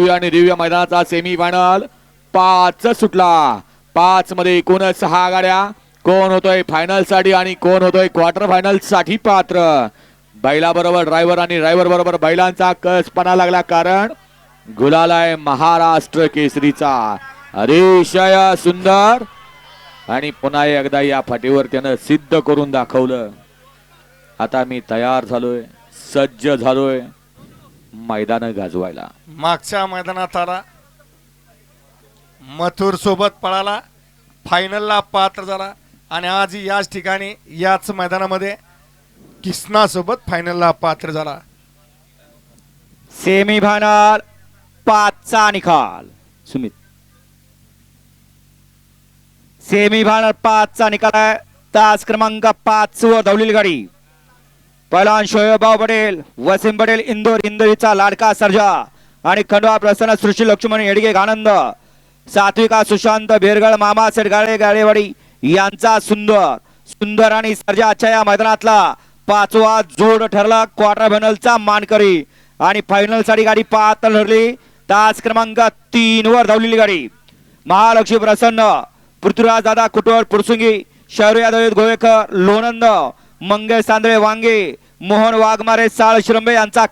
भव्य आणि Divya मैदानाचा semi final 5 सुटला. 5 मध्ये एकूण 6 गाड्या. कोण होतोय फायनल साठी आणि कोण होतोय क्वार्टर फायनल साठी पात्र. बैला बरोबर ड्रायव्हर आणि ड्रायव्हर बरोबर बैलांचा कसपणा लागला, कारण गुलाल आहे महाराष्ट्र केसरीचा. अतिशय सुंदर आणि पुन्हा एकदा या फाटीवर त्यानं सिद्ध करून दाखवलं. आता मी तयार झालोय, सज्ज झालोय मैदान गाजवायला. मागच्या मैदानात आला, मथुर सोबत पळाला, फायनलला पात्र झाला आणि आज याच ठिकाणी याच मैदानामध्ये किसना सोबत फायनलला पात्र झाला. सेमी फायनल 5चा निकाल. सुमित, सेमी फायनल 5चा निकाल आहे. तास क्रमांक 5 वर धावलेली गाडी पहिलवान शोएबभाऊ पटेल, वसीम पटेल इंदोर, इंदोरीचा लाडका सर्जा आणि खंडवा प्रसन्न सृष्टी लक्ष्मण येडगे आनंद, सात्विका सुशांत बेरगळ, मामा सेडगाळे गाळेवाडी यांचा सुंदर सुंदर आणि सर्जा आजच्या या मैदानातला 5वा जोड ठरला. क्वार्टर फायनलचा मानकरी आणि फायनल साठी गाडी पात्र ठरली. तास क्रमांक 3 वर धावलेली गाडी महालक्ष्मी प्रसन्न, पृथ्वीराज दादा कुटवर पुरसुंगी, शौर्य यादव गोवेकर लोणंद, मंगेश सांदळे वांगे, मोहन वाघमारे साळ शिरंबे यांचा